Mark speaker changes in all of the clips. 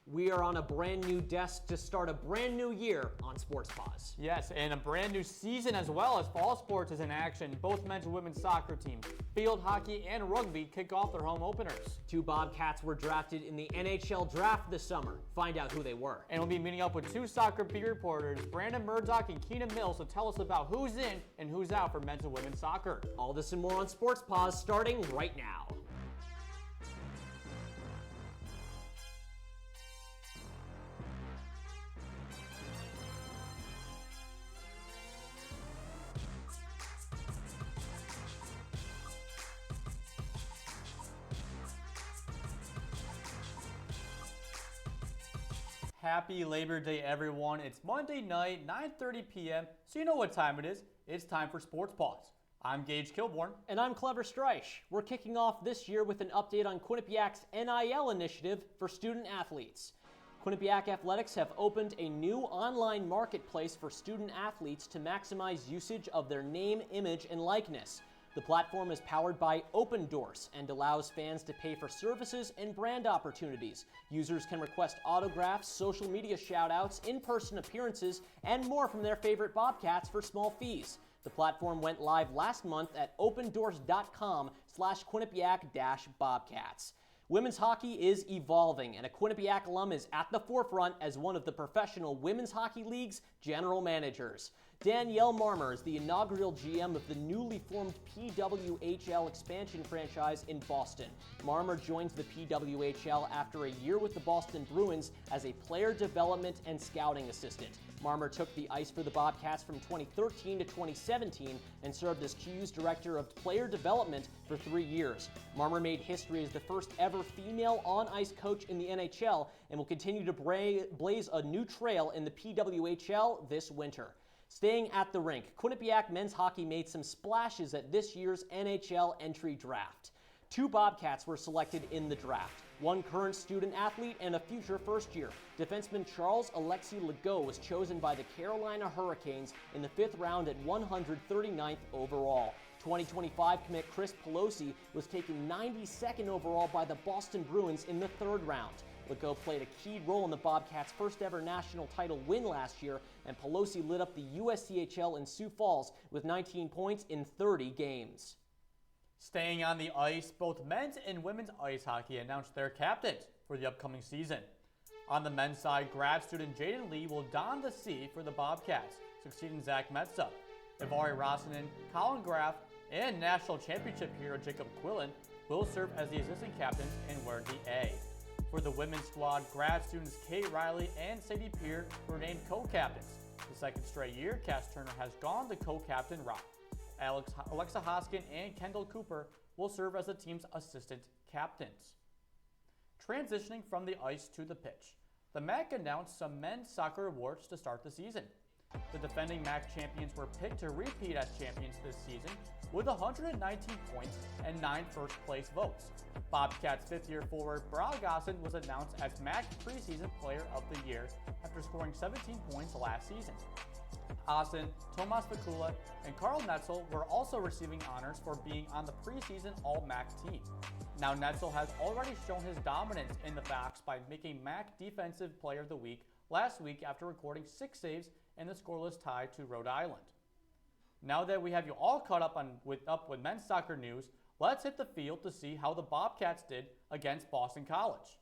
Speaker 1: We are on a brand new desk to start a brand new year on Sports Paws.
Speaker 2: Yes, and a brand new season as well, as fall sports is in action. Both men's and women's soccer teams, field hockey and rugby kick off their home openers.
Speaker 1: 2 Bobcats were drafted in the NHL draft this summer. Find out who they were.
Speaker 2: And we'll be meeting up with 2 soccer beat reporters, Brandon Murdoch and Keenan Mills, to tell us about who's in and who's out for men's and women's soccer.
Speaker 1: All this and more on Sports Paws starting right now.
Speaker 2: Happy Labor Day, everyone. It's Monday night, 9:30 p.m., so you know what time it is. It's time for Sports Paws. I'm Gage Kilborn.
Speaker 1: And I'm Clever Streich. We're kicking off this year with an update on Quinnipiac's NIL initiative for student athletes. Quinnipiac Athletics have opened a new online marketplace for student athletes to maximize usage of their name, image, and likeness. The platform is powered by Opendoors and allows fans to pay for services and brand opportunities. Users can request autographs, social media shout-outs, in-person appearances, and more from their favorite Bobcats for small fees. The platform went live last month at opendoors.com/Quinnipiac-Bobcats. Women's hockey is evolving, and a Quinnipiac alum is at the forefront as one of the professional Women's Hockey League's general managers. Danielle Marmer is the inaugural GM of the newly formed PWHL expansion franchise in Boston. Marmer joins the PWHL after a year with the Boston Bruins as a player development and scouting assistant. Marmer took the ice for the Bobcats from 2013 to 2017 and served as QU's director of player development for 3 years. Marmer made history as the first ever female on-ice coach in the NHL and will continue to blaze a new trail in the PWHL this winter. Staying at the rink, Quinnipiac men's hockey made some splashes at this year's NHL entry draft. 2 Bobcats were selected in the draft, 1 current student athlete and a future first year. Defenseman Charles Alexis Legault was chosen by the Carolina Hurricanes in the 5th round at 139th overall. 2025 commit Chris Pelosi was taken 92nd overall by the Boston Bruins in the 3rd round. Legault played a key role in the Bobcats' first ever national title win last year, and Pelosi lit up the USCHL in Sioux Falls with 19 points in 30 games.
Speaker 2: Staying on the ice, both men's and women's ice hockey announced their captains for the upcoming season. On the men's side, grad student Jaden Lee will don the C for the Bobcats, succeeding Zach Metza. Ivari Rossinen, Colin Graff, and national championship hero Jacob Quillen will serve as the assistant captains and wear the A. For the women's squad, grad students Kate Riley and Sadie Peer were named co-captains. The second straight year, Cass Turner has gone the co-captain route. Alexa Hoskin and Kendall Cooper will serve as the team's assistant captains. Transitioning from the ice to the pitch, the MAC announced some men's soccer awards to start the season. The defending MAC champions were picked to repeat as champions this season with 119 points and 9 first-place votes. Bobcats 5th-year forward Brad Gosson was announced as MAC preseason player of the year after scoring 17 points last season. Hassan, Tomas Vakula, and Carl Netzel were also receiving honors for being on the preseason All-MAC team. Now Netzel has already shown his dominance in the Fox by making MAC Defensive Player of the Week last week after recording 6 saves in the scoreless tie to Rhode Island. Now that we have you all caught up with men's soccer news, let's hit the field to see how the Bobcats did against Boston College.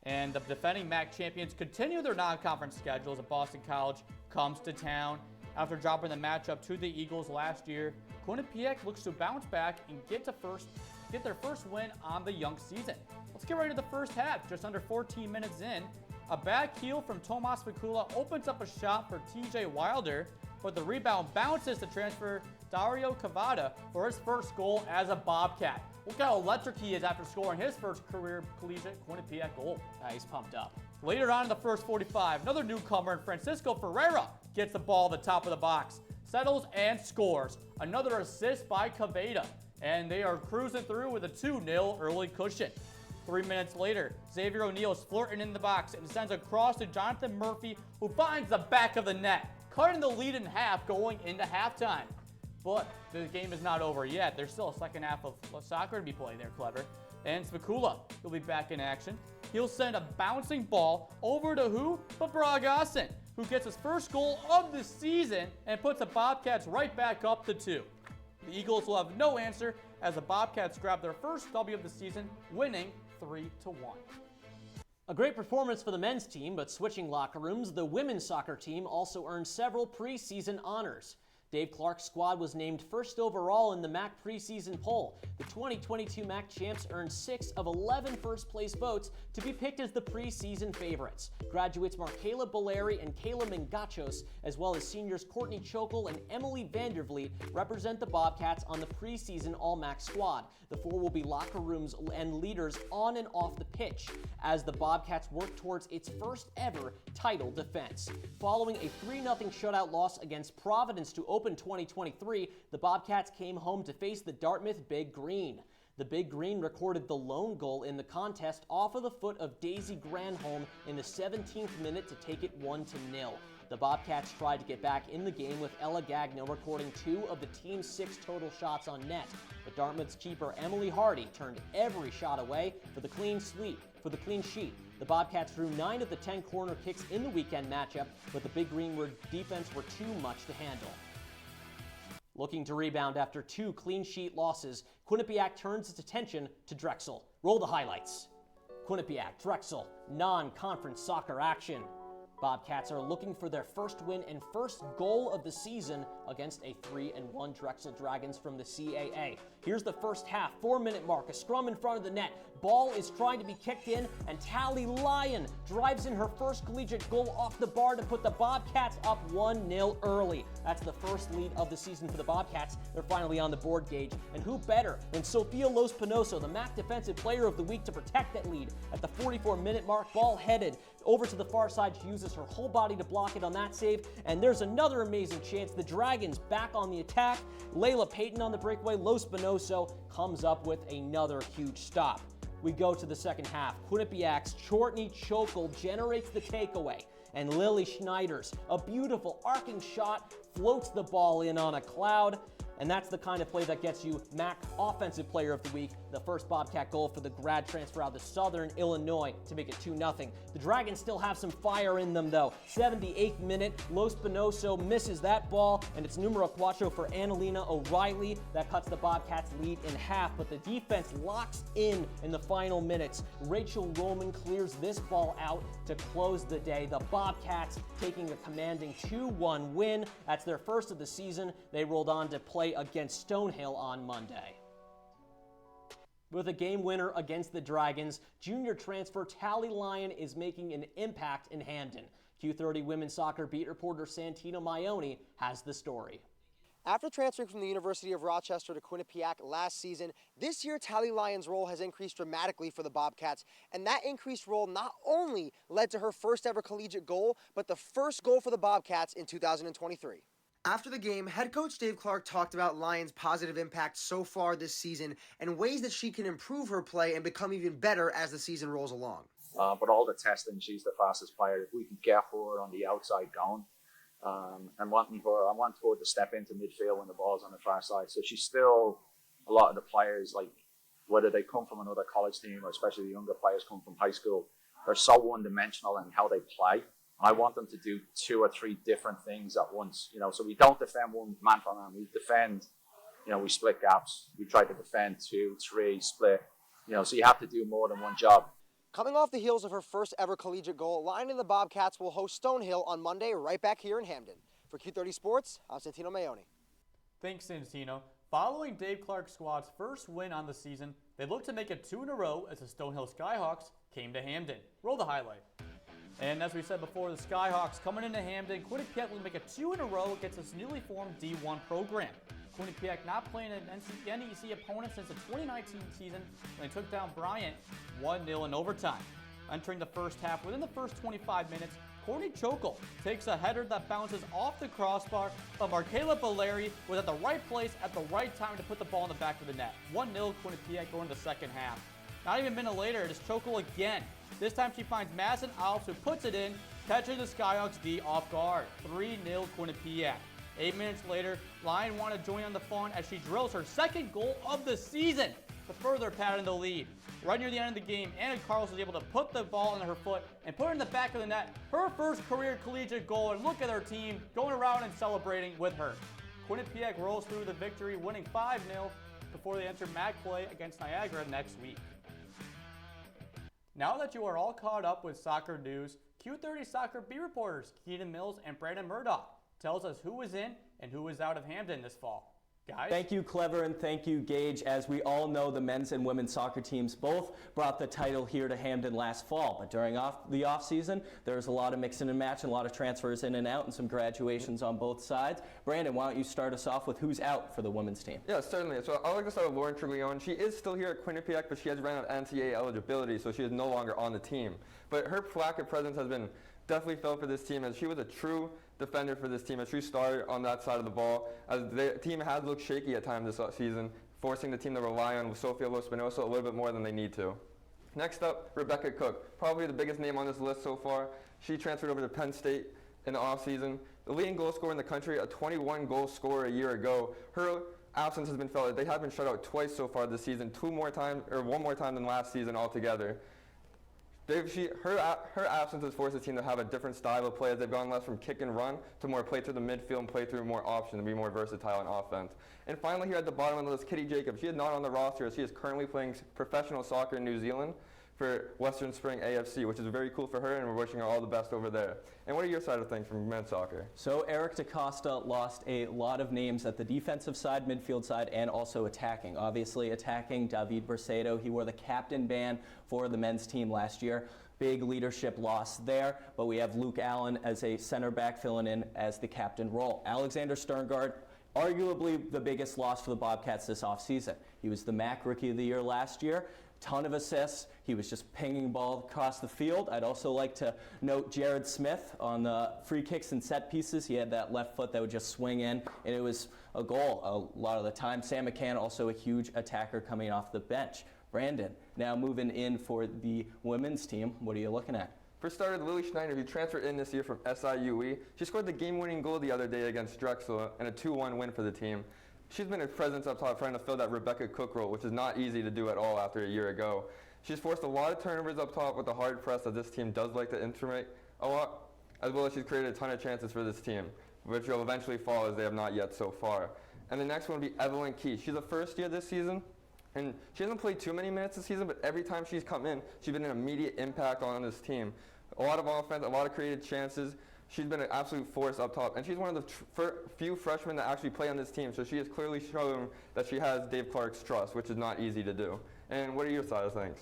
Speaker 2: And the defending MAC champions continue their non-conference schedule as Boston College comes to town. After dropping the matchup to the Eagles last year, Quinnipiac looks to bounce back and get their first win on the young season. Let's get right to the first half. Just under 14 minutes in, a back heel from Tomas Vakula opens up a shot for TJ Wilder, but the rebound bounces to transfer Dario Cavada for his first goal as a Bobcat. Look how electric he is after scoring his first career collegiate Quinnipiac goal.
Speaker 1: He's pumped up.
Speaker 2: Later on in the first 45, another newcomer in Francisco Ferreira gets the ball at the top of the box, settles and scores. Another assist by Cavada, and they are cruising through with a 2-0 early cushion. 3 minutes later, Xavier O'Neal is flirting in the box and sends a cross to Jonathan Murphy, who finds the back of the net, cutting the lead in half going into halftime. But the game is not over yet. There's still a second half of soccer to be played there, Clever. And Svakula will be back in action. he'll send a bouncing ball over to who but Bragasen, who gets his first goal of the season and puts the Bobcats right back up to 2. The Eagles will have no answer as the Bobcats grab their first W of the season, winning 3-1.
Speaker 1: A great performance for the men's team, but switching locker rooms, the women's soccer team also earned several preseason honors. Dave Clark's squad was named first overall in the MAC preseason poll. The 2022 MAC champs earned 6 of 11 first-place votes to be picked as the preseason favorites. Graduates Markayla Boleri and Kayla Mingachos, as well as seniors Courtney Chokel and Emily Vandervliet, represent the Bobcats on the preseason All-MAC squad. The 4 will be locker rooms and leaders on and off the pitch as the Bobcats work towards its first ever title defense. Following a 3-0 shutout loss against Providence to open 2023, the Bobcats came home to face the Dartmouth Big Green. The Big Green recorded the lone goal in the contest off of the foot of Daisy Granholm in the 17th minute to take it 1-0. The Bobcats tried to get back in the game with Ella Gagno recording 2 of the team's 6 total shots on net, but Dartmouth's keeper Emily Hardy turned every shot away for the clean sheet. The Bobcats drew 9 of the 10 corner kicks in the weekend matchup, but the Big Green defense were too much to handle. Looking to rebound after 2 clean sheet losses, Quinnipiac turns its attention to Drexel. Roll the highlights. Quinnipiac, Drexel, non-conference soccer action. Bobcats are looking for their first win and first goal of the season against a 3-1 Drexel Dragons from the CAA. Here's the first half, 4-minute mark, a scrum in front of the net. Ball is trying to be kicked in, and Tally Lyon drives in her first collegiate goal off the bar to put the Bobcats up 1-0 early. That's the first lead of the season for the Bobcats. They're finally on the board gauge. And who better than Sofia Los Pinoso, the MAC Defensive Player of the Week, to protect that lead. At the 44-minute mark, ball headed over to the far side. She uses her whole body to block it on that save. And there's another amazing chance. The Dragons back on the attack. Layla Payton on the breakaway. Los Pinoso comes up with another huge stop. We go to the second half. Quinnipiac's Courtney Chokel generates the takeaway, and Lily Schneider's a beautiful arcing shot floats the ball in on a cloud. And that's the kind of play that gets you MAC Offensive Player of the Week, the first Bobcat goal for the grad transfer out of Southern Illinois to make it 2-0. The Dragons still have some fire in them, though. 78th minute, Los Pinoso misses that ball, and it's numero cuatro for Annalena O'Reilly. That cuts the Bobcats' lead in half, but the defense locks in the final minutes. Rachel Roman clears this ball out to close the day. The Bobcats taking a commanding 2-1 win. That's their first of the season. They rolled on to play against Stonehill on Monday. With a game winner against the Dragons, junior transfer Tally Lyon is making an impact in Hamden. Q30 women's soccer beat reporter Santino Maione has the story.
Speaker 3: After transferring from the University of Rochester to Quinnipiac last season, this year Tally Lyon's role has increased dramatically for the Bobcats, and that increased role not only led to her first ever collegiate goal, but the first goal for the Bobcats in 2023. After the game, head coach Dave Clark talked about Lyon's positive impact so far this season and ways that she can improve her play and become even better as the season rolls along.
Speaker 4: But all the testing, she's the fastest player. If we can get her on the outside going, I want her to step into midfield when the ball's on the far side. So she's still, a lot of the players, like whether they come from another college team or especially the younger players come from high school, they're so one-dimensional in how they play. I want them to do 2 or 3 different things at once, so we don't defend one man for man. We defend, we split gaps. We try to defend 2, 3, split, so you have to do more than one job.
Speaker 3: Coming off the heels of her first ever collegiate goal, Lyon and the Bobcats will host Stonehill on Monday right back here in Hamden. For Q30 Sports, I'm Santino Maione.
Speaker 2: Thanks, Santino. Following Dave Clark's squad's first win on the season, they look to make it 2 in a row as the Stonehill Skyhawks came to Hamden. Roll the highlight. And as we said before, the Skyhawks coming into Hamden, Quinnipiac will make it 2 in a row against its newly formed D1 program. Quinnipiac not playing an NEC opponent since the 2019 season when they took down Bryant 1-0 in overtime. Entering the first half, within the first 25 minutes, Courtney Chokel takes a header that bounces off the crossbar, but Markayla Boleri was at the right place at the right time to put the ball in the back of the net. 1-0 Quinnipiac going to the second half. Not even a minute later, it is Chokel again. This time she finds Madison Alves, who puts it in, catching the Skyhawks D off guard. 3-0 Quinnipiac. 8 minutes later, Lyon wanted to join on the fun as she drills her second goal of the season to further pad in the lead. right near the end of the game, Anna Carlos was able to put the ball on her foot and put it in the back of the net. Her first career collegiate goal, and look at her team going around and celebrating with her. Quinnipiac rolls through the victory, winning 5-0 before they enter MAC play against Niagara next week. Now that you are all caught up with soccer news, Q30 Soccer beat reporters Keenan Mills and Brandon Murdoch tells us who was in and who was out of Hampden this fall. Guys?
Speaker 1: Thank you, Clever, and thank you, Gage. As we all know, the men's and women's soccer teams both brought the title here to Hampden last fall. But during the off-season, there was a lot of mixing and matching, a lot of transfers in and out, and some graduations on both sides. Brandon, why don't you start us off with who's out for the women's team?
Speaker 5: Yeah, certainly. So I'd like to start with Lauren Triglione. She is still here at Quinnipiac, but she has ran out of NCAA eligibility, so she is no longer on the team. But her lack of presence has been definitely felt for this team, as she was a true defender for this team, a true starter on that side of the ball, as the team has looked shaky at times this season, forcing the team to rely on Sofia Lo-Spinoza a little bit more than they need to. Next up, Rebecca Cook, probably the biggest name on this list so far. She transferred over to Penn State in the offseason. The leading goal scorer in the country, a 21-goal scorer a year ago. Her absence has been felt. They have been shut out twice so far this season, one more time than last season altogether. Her absence has forced the team to have a different style of play, as they've gone less from kick and run to more play through the midfield and play through more options and be more versatile on offense. And finally, here at the bottom of the list, Kitty Jacobs. She is not on the roster, as she is currently playing professional soccer in New Zealand for Western Spring AFC, which is very cool for her, and we're wishing her all the best over there. And what are your side of things from men's soccer?
Speaker 1: So Eric DaCosta lost a lot of names at the defensive side, midfield side, and also attacking. Obviously attacking, David Bracedo. He wore the captain band for the men's team last year. Big leadership loss there, but we have Luke Allen as a center back filling in as the captain role. Alexander Sterngard, arguably the biggest loss for the Bobcats this offseason. He was the MAC Rookie of the Year last year. Ton of assists. He was just pinging ball across the field. I'd also like to note Jared Smith on the free kicks and set pieces. He had that left foot that would just swing in, and it was a goal a lot of the time. Sam McCann, also a huge attacker coming off the bench. Brandon, now moving in for the women's team. What are you looking at?
Speaker 5: For starters, Lily Schneider, who transferred in this year from SIUE. She scored the game-winning goal the other day against Drexel and a 2-1 win for the team. She's been a presence up top trying to fill that Rebecca Cook role, which is not easy to do at all after a year ago. She's forced a lot of turnovers up top with the hard press that this team does like to intimate a lot, as well as she's created a ton of chances for this team, which will eventually fall as they have not yet so far. And the next one would be Evelyn Key. She's a first year this season, and she hasn't played too many minutes this season, but every time she's come in, she's been an immediate impact on this team. A lot of offense, a lot of created chances. She's been an absolute force up top, and she's one of the few freshmen that actually play on this team, so she has clearly shown that she has Dave Clark's trust, which is not easy to do. And what are your side of things?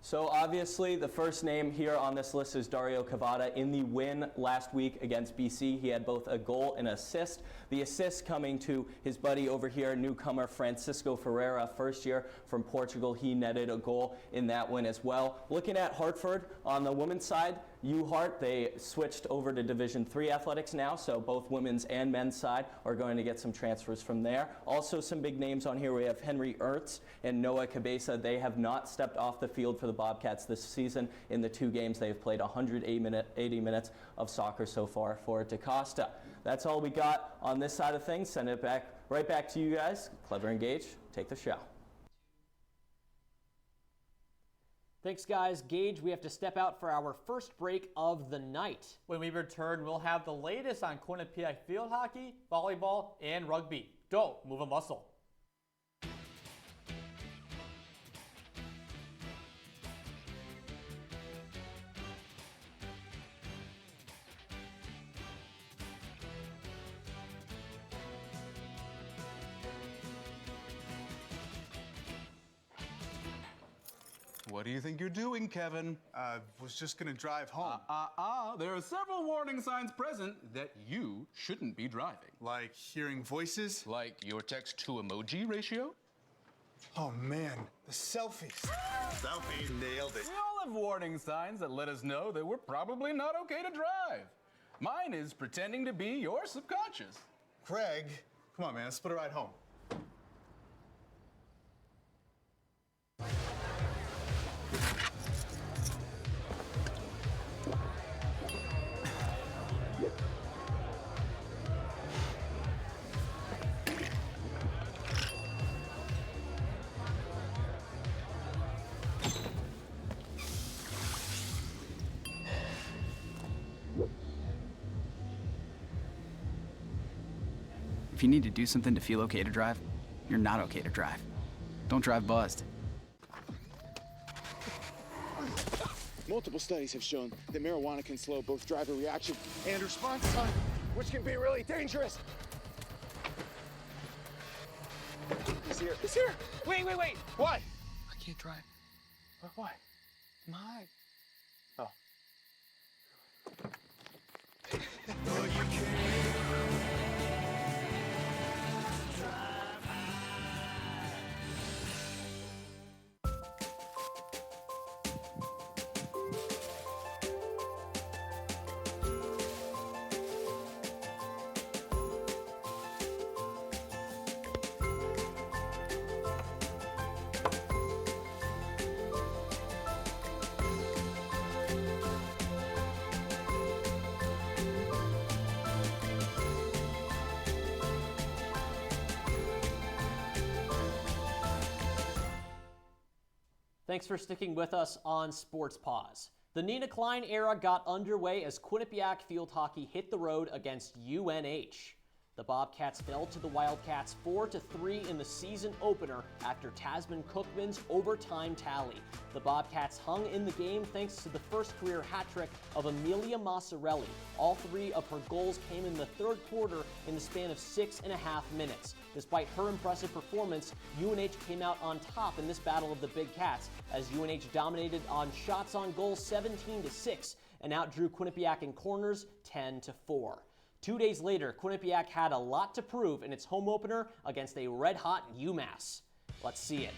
Speaker 1: So obviously the first name here on this list is Dario Cavada. In the win last week against BC, he had both a goal and assist. The assist coming to his buddy over here, newcomer Francisco Ferreira, first year from Portugal. He netted a goal in that win as well. Looking at Hartford on the women's side, U-Hart, they switched over to Division III athletics now, so both women's and men's side are going to get some transfers from there. Also some big names on here. We have Henry Ertz and Noah Cabeza. They have not stepped off the field for the Bobcats this season. In the 2 games, they've played 180 minutes of soccer so far for DaCosta. That's all we got on this side of things. Send it right back to you guys. Clever and Gage, take the show. Thanks, guys. Gage, we have to step out for our first break of the night.
Speaker 2: When we return, we'll have the latest on Quinnipiac field hockey, volleyball, and rugby. Don't move a muscle.
Speaker 6: What do you think you're doing, Kevin?
Speaker 7: Was just gonna drive home.
Speaker 6: There are several warning signs present that you shouldn't be driving.
Speaker 7: Like hearing voices?
Speaker 6: Like your text-to-emoji ratio?
Speaker 7: Oh man, the selfies. Selfie, nailed it.
Speaker 6: We all have warning signs that let us know that we're probably not okay to drive. Mine is pretending to be your subconscious.
Speaker 7: Craig, come on man, let's split a ride home.
Speaker 8: If you need to do something to feel okay to drive, you're not okay to drive. Don't drive buzzed.
Speaker 7: Multiple studies have shown that marijuana can slow both driver reaction and response time, which can be really dangerous. He's here. He's here. Wait. What? I can't drive. Why? My. Oh.
Speaker 1: Thanks for sticking with us on Sports Paws. The Nina Klein era got underway as Quinnipiac field hockey hit the road against UNH. The Bobcats fell to the Wildcats 4-3 in the season opener after Tasman Cookman's overtime tally. The Bobcats hung in the game thanks to the first career hat trick of Amelia Massarelli. All 3 of her goals came in the third quarter in the span of 6.5 minutes. Despite her impressive performance, UNH came out on top in this battle of the Big Cats as UNH dominated on shots on goal 17-6 and outdrew Quinnipiac in corners 10-4. 2 days later, Quinnipiac had a lot to prove in its home opener against a red-hot UMass. Let's see it.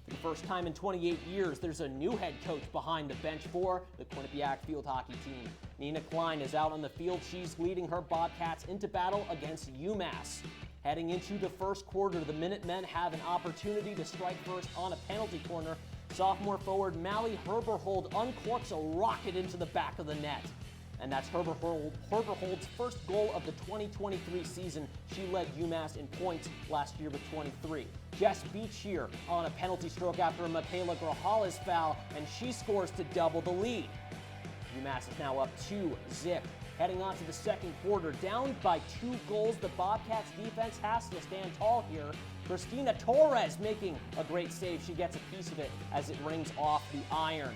Speaker 1: For the first time in 28 years, there's a new head coach behind the bench for the Quinnipiac field hockey team. Nina Klein is out on the field. She's leading her Bobcats into battle against UMass. Heading into the first quarter, the Minutemen have an opportunity to strike first on a penalty corner. Sophomore forward Mally Herberhold uncorks a rocket into the back of the net. And that's Herberhold's first goal of the 2023 season. She led UMass in points last year with 23. Jess Beach here on a penalty stroke after a Michaela Grajales foul, and she scores to double the lead. UMass is now up 2-0. Heading on to the second quarter, down by 2 goals, the Bobcats defense has to stand tall here. Christina Torres making a great save. She gets a piece of it as it rings off the iron.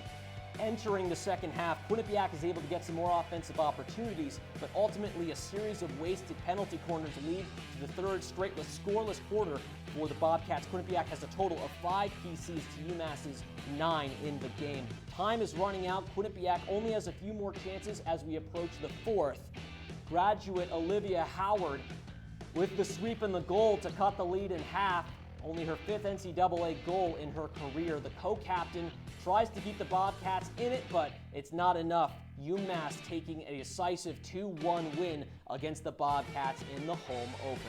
Speaker 1: Entering the second half, Quinnipiac is able to get some more offensive opportunities, but ultimately a series of wasted penalty corners lead to the third straight scoreless quarter for the Bobcats. Quinnipiac has a total of 5 PCs to UMass's 9 in the game. Time is running out. Quinnipiac only has a few more chances as we approach the fourth. Graduate Olivia Howard with the sweep and the goal to cut the lead in half. Only her 5th NCAA goal in her career. The co-captain tries to keep the Bobcats in it, but it's not enough. UMass taking a decisive 2-1 win against the Bobcats in the home opener.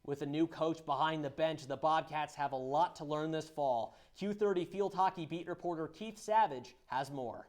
Speaker 1: With a new coach behind the bench, the Bobcats have a lot to learn this fall. Q30 field hockey beat reporter Keith Savage has more.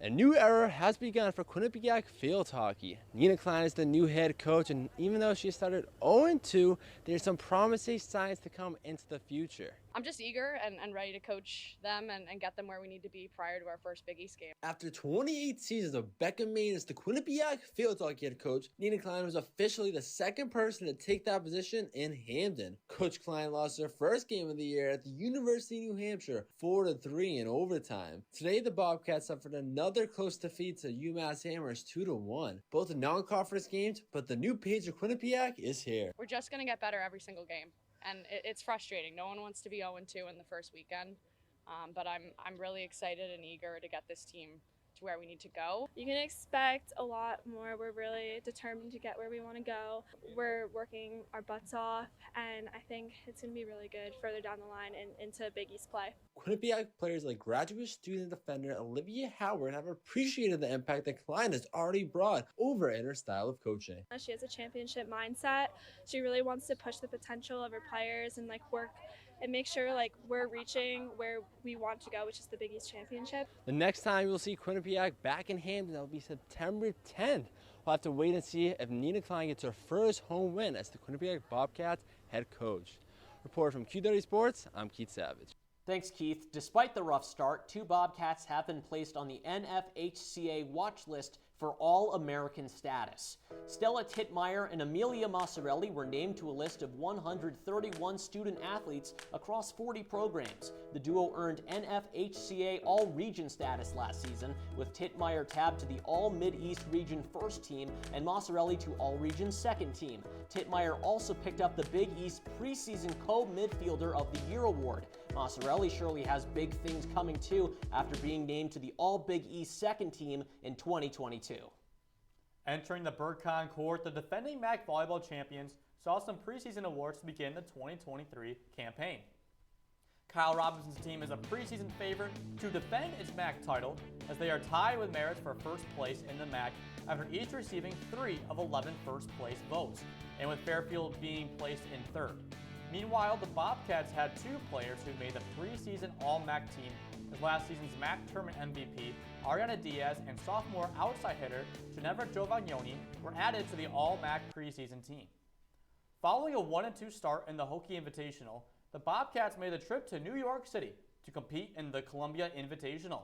Speaker 9: A new era has begun for Quinnipiac field hockey. Nina Klein is the new head coach, and even though she started 0-2, there's some promising signs to come into the future.
Speaker 10: I'm just eager and ready to coach them and get them where we need to be prior to our first Big East game.
Speaker 9: After 28 seasons of Becca Main as the Quinnipiac field hockey head coach, Nina Klein was officially the second person to take that position in Hamden. Coach Klein lost her first game of the year at the University of New Hampshire 4-3 in overtime. Today, the Bobcats suffered another close defeat to UMass Hammers 2-1. Both non-conference games, but the new page of Quinnipiac is here.
Speaker 10: We're just going to get better every single game. And it's frustrating. No one wants to be 0-2 in the first weekend, but I'm really excited and eager to get this team to where we need to go.
Speaker 11: You can expect a lot more. We're really determined to get where we want to go. We're working our butts off, and I think it's going to be really good further down the line and into Big East play.
Speaker 9: Quinnipiac players like graduate student defender Olivia Howard have appreciated the impact that Klein has already brought over in her style of coaching.
Speaker 11: She has a championship mindset. She really wants to push the potential of her players and work and make sure we're reaching where we want to go, which is the Big East Championship.
Speaker 9: The next time you'll see Quinnipiac back in Hamden, that'll be September 10th. We'll have to wait and see if Nina Klein gets her first home win as the Quinnipiac Bobcats head coach. Report from Q30 Sports, I'm Keith Savage.
Speaker 1: Thanks, Keith. Despite the rough start, 2 Bobcats have been placed on the NFHCA watch list for for All-American status. Stella Titmeyer and Amelia Massarelli were named to a list of 131 student athletes across 40 programs. The duo earned NFHCA All-Region status last season, with Titmeyer tabbed to the All-Mid-East Region first team and Massarelli to All-Region second team. Titmeyer also picked up the Big East preseason Co-Midfielder of the Year award. Massarelli surely has big things coming too after being named to the All-Big East second team in 2022.
Speaker 2: Entering the Burcon court, the defending MAC volleyball champions saw some preseason awards to begin the 2023 campaign. Kyle Robinson's team is a preseason favorite to defend its MAC title, as they are tied with Marist for first place in the MAC after each receiving 3 of 11 first place votes, and with Fairfield being placed in third. Meanwhile, the Bobcats had 2 players who made the preseason All-MAC team, as last season's MAC tournament MVP, Ariana Diaz, and sophomore outside hitter, Ginevra Giovagnoni, were added to the All-MAC preseason team. Following a 1-2 start in the Hockey Invitational, the Bobcats made the trip to New York City to compete in the Columbia Invitational.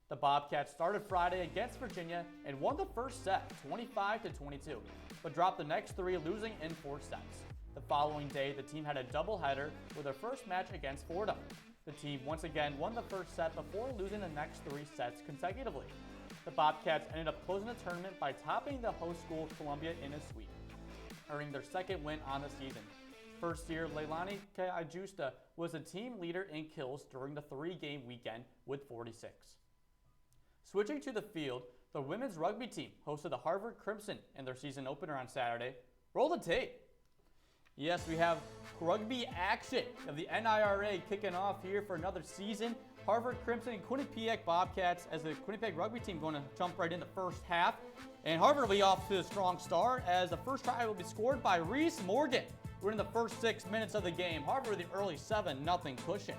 Speaker 2: The Bobcats started Friday against Virginia and won the first set, 25-22, but dropped the next 3, losing in 4 sets. The following day, the team had a doubleheader with their first match against Fordham. The team once again won the first set before losing the next 3 sets consecutively. The Bobcats ended up closing the tournament by topping the host school Columbia in a sweep, earning their second win on the season. First year, Leilani Kajusta was the team leader in kills during the 3-game weekend with 46. Switching to the field, the women's rugby team hosted the Harvard Crimson in their season opener on Saturday. Roll the tape. Yes, we have rugby action of the NIRA kicking off here for another season. Harvard Crimson and Quinnipiac Bobcats, as the Quinnipiac rugby team going to jump right in the first half. And Harvard will be off to a strong start, as the first try will be scored by Reese Morgan. We're in the first 6 minutes of the game. Harvard with the early 7-0 cushion.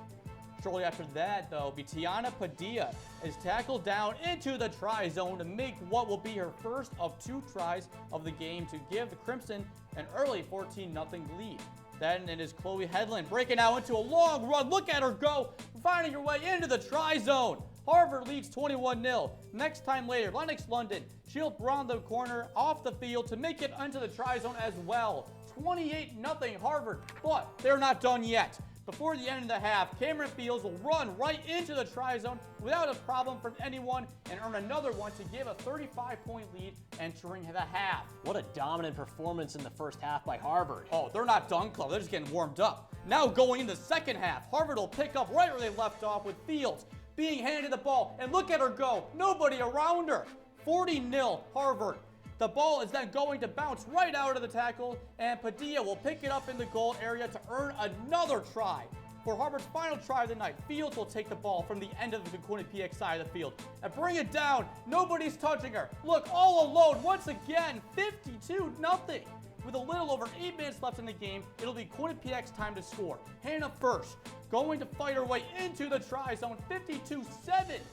Speaker 2: Shortly after that, though, Tiana Padilla is tackled down into the try zone to make what will be her first of 2 tries of the game to give the Crimson an early 14-0 lead. Then it is Chloe Headland breaking out into a long run. Look at her go, finding her way into the try zone. Harvard leads 21-0. Next time later, Lennox London, she'll round the corner off the field to make it into the try zone as well. 28-0 Harvard, but they're not done yet. Before the end of the half, Cameron Fields will run right into the try zone without a problem from anyone and earn another one to give a 35-point lead entering the half.
Speaker 1: What a dominant performance in the first half by Harvard.
Speaker 2: Oh, they're not done, Chloe. They're just getting warmed up. Now going into the second half, Harvard will pick up right where they left off with Fields being handed the ball. And look at her go. Nobody around her. 40-0 Harvard. The ball is then going to bounce right out of the tackle, and Padilla will pick it up in the goal area to earn another try. For Harvard's final try of the night, Fields will take the ball from the end of the Quinnipiac side of the field and bring it down. Nobody's touching her. Look, all alone once again, 52-0. With a little over 8 minutes left in the game, it'll be Quinnipiac's time to score. Hannah First going to fight her way into the try zone, 52-7.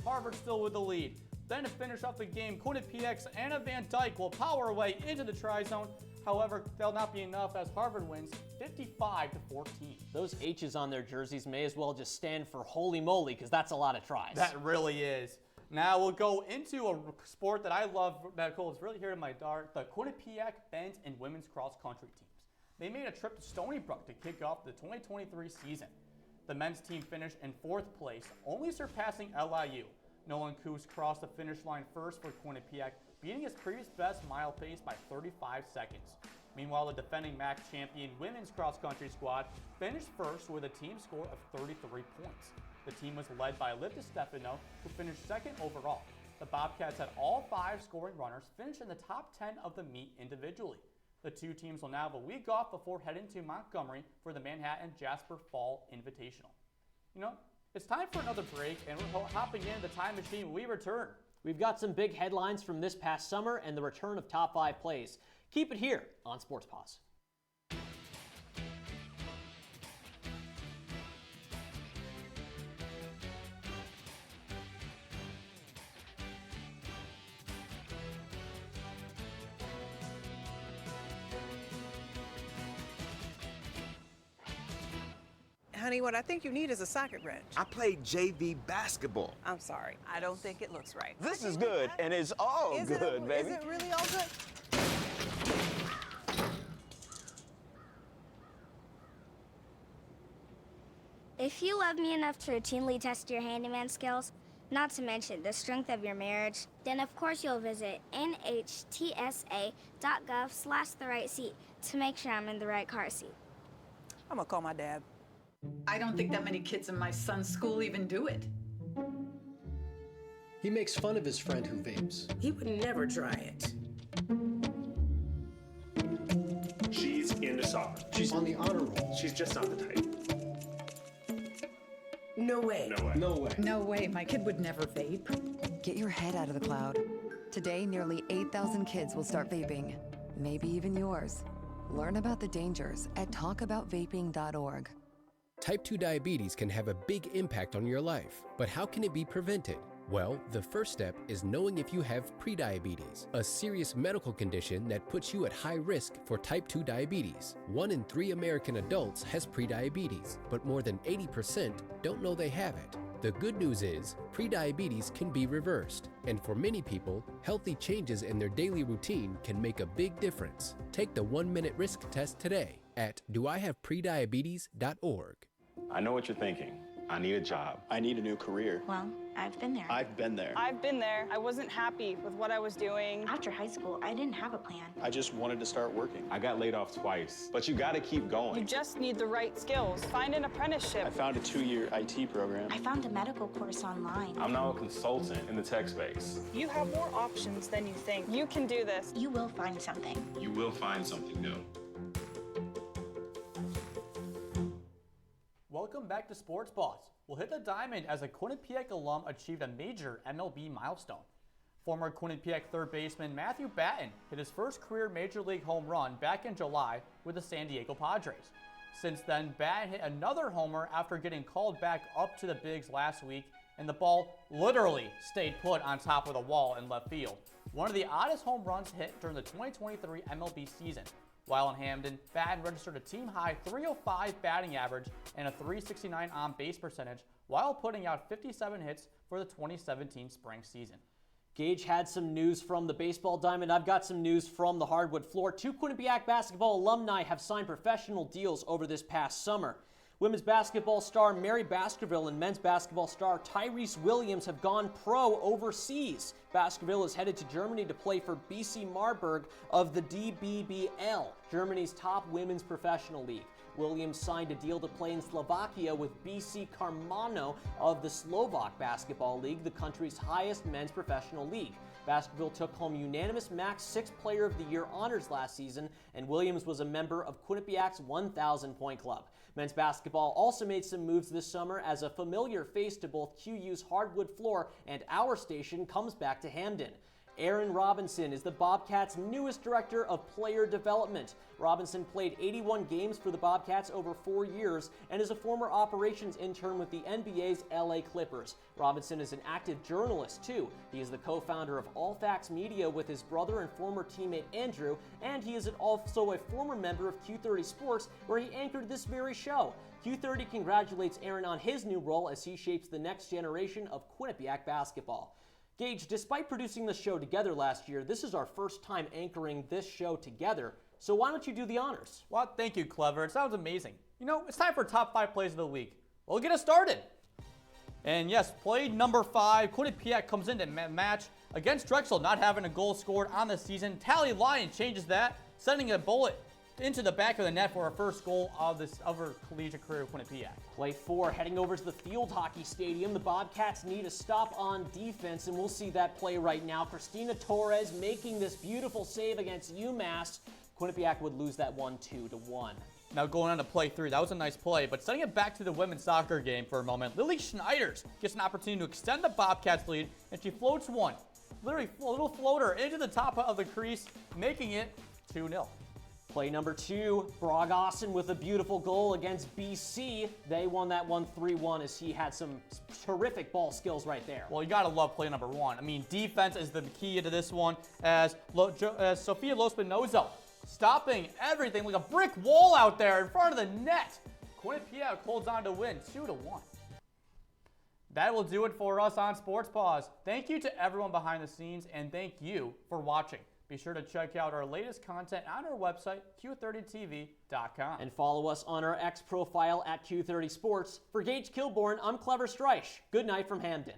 Speaker 2: Harvard still with the lead. Then to finish off the game, Quinnipiac's Anna Van Dyke will power her way into the try zone. However, that'll not be enough as Harvard wins 55-14.
Speaker 1: Those H's on their jerseys may as well just stand for holy moly, because that's a lot of tries.
Speaker 2: That really is. Now we'll go into a sport that I love, that is really here in my dart, the Quinnipiac men's and women's cross country teams. They made a trip to Stony Brook to kick off the 2023 season. The men's team finished in 4th place, only surpassing LIU. Nolan Coos crossed the finish line first for Quinnipiac, beating his previous best mile pace by 35 seconds. Meanwhile, the defending MAC champion women's cross-country squad finished first with a team score of 33 points. The team was led by Liv DiStefano, who finished 2nd overall. The Bobcats had all 5 scoring runners finish in the top 10 of the meet individually. The 2 teams will now have a week off before heading to Montgomery for the Manhattan Jasper Fall Invitational. You know, it's time for another break, and we're hopping into the time machine when we return.
Speaker 1: We've got some big headlines from this past summer and the return of top 5 plays. Keep it here on Sports Paws.
Speaker 12: Honey, what I think you need is a socket wrench.
Speaker 13: I played JV basketball.
Speaker 12: I'm sorry. I don't think it looks right.
Speaker 14: This is good, and it's all good, baby.
Speaker 12: Is it really all good?
Speaker 15: If you love me enough to routinely test your handyman skills, not to mention the strength of your marriage, then of course you'll visit nhtsa.gov/the-right-seat to make sure I'm in the right car seat.
Speaker 12: I'm gonna call my dad.
Speaker 16: I don't think that many kids in my son's school even do it.
Speaker 17: He makes fun of his friend who vapes.
Speaker 18: He would never try it.
Speaker 19: She's into soccer.
Speaker 17: She's on the honor roll.
Speaker 19: She's just not the type.
Speaker 18: No way.
Speaker 19: No way.
Speaker 17: No way.
Speaker 16: No way, my kid would never vape.
Speaker 20: Get your head out of the cloud. Today, nearly 8,000 kids will start vaping, maybe even yours. Learn about the dangers at talkaboutvaping.org.
Speaker 21: Type 2 diabetes can have a big impact on your life, but how can it be prevented? Well, the first step is knowing if you have prediabetes, a serious medical condition that puts you at high risk for type 2 diabetes. 1 in 3 American adults has prediabetes, but more than 80% don't know they have it. The good news is, prediabetes can be reversed, and for many people, healthy changes in their daily routine can make a big difference. Take the 1-minute risk test today at doihaveprediabetes.org.
Speaker 19: I know what you're thinking. I need a job.
Speaker 22: I need a new career.
Speaker 15: Well, I've been there.
Speaker 22: I've been there.
Speaker 23: I've been there. I wasn't happy with what I was doing.
Speaker 15: After high school, I didn't have a plan.
Speaker 22: I just wanted to start working.
Speaker 19: I got laid off twice, but you gotta keep going.
Speaker 23: You just need the right skills. Find an apprenticeship.
Speaker 22: I found a 2-year IT program.
Speaker 15: I found a medical course online.
Speaker 19: I'm now a consultant in the tech space.
Speaker 23: You have more options than you think. You can do this.
Speaker 15: You will find something.
Speaker 19: You will find something new.
Speaker 2: Welcome back to Sports Paws. We'll hit the diamond as a Quinnipiac alum achieved a major MLB milestone. Former Quinnipiac third baseman Matthew Batten hit his first career Major League home run back in July with the San Diego Padres. Since then, Batten hit another homer after getting called back up to the bigs last week, and the ball literally stayed put on top of the wall in left field. One of the oddest home runs hit during the 2023 MLB season. While in Hamden, Batten registered a team-high .305 batting average and a .369 on-base percentage while putting out 57 hits for the 2017 spring season.
Speaker 1: Gage had some news from the baseball diamond. I've got some news from the hardwood floor. 2 Quinnipiac basketball alumni have signed professional deals over this past summer. Women's basketball star Mary Baskerville and men's basketball star Tyrese Williams have gone pro overseas. Baskerville is headed to Germany to play for BC Marburg of the DBBL, Germany's top women's professional league. Williams signed a deal to play in Slovakia with BC Karmano of the Slovak Basketball League, the country's highest men's professional league. Baskerville took home unanimous MAC 6th Player of the Year honors last season, and Williams was a member of Quinnipiac's 1,000-point club. Men's basketball also made some moves this summer as a familiar face to both QU's hardwood floor and our station comes back to Hamden. Aaron Robinson is the Bobcats' newest director of player development. Robinson played 81 games for the Bobcats over 4 years and is a former operations intern with the NBA's LA Clippers. Robinson is an active journalist, too. He is the co-founder of All Facts Media with his brother and former teammate Andrew, and he is also a former member of Q30 Sports, where he anchored this very show. Q30 congratulates Aaron on his new role as he shapes the next generation of Quinnipiac basketball. Gage, despite producing the show together last year, this is our first time anchoring this show together, so why don't you do the honors?
Speaker 2: Well, thank you, Clever. It sounds amazing. You know, it's time for top 5 plays of the week. Well, get us started. And yes, play number 5, Quinnipiac comes in to match against Drexel, not having a goal scored on the season. Tally Lyon changes that, sending a bullet into the back of the net for our first goal of her collegiate career with Quinnipiac.
Speaker 1: Play 4, heading over to the field hockey stadium. The Bobcats need a stop on defense, and we'll see that play right now. Christina Torres making this beautiful save against UMass. Quinnipiac would lose that one 2-1.
Speaker 2: Now going on to play 3, that was a nice play, but sending it back to the women's soccer game for a moment. Lily Schneiders gets an opportunity to extend the Bobcats lead, and she floats one. Literally a little floater into the top of the crease, making it 2-0.
Speaker 1: Play number 2, Brogosson with a beautiful goal against BC. They won that one 3-1 as he had some terrific ball skills right there.
Speaker 2: Well, you gotta love play number 1. I mean, defense is the key to this one as Sofia Lospinoza stopping everything like a brick wall out there in front of the net. Quinnipiac holds on to win 2-1. That will do it for us on Sports Paws. Thank you to everyone behind the scenes, and thank you for watching. Be sure to check out our latest content on our website, q30tv.com.
Speaker 1: And follow us on our X profile at Q30 Sports. For Gage Kilborn, I'm Clever Streich. Good night from Hamden.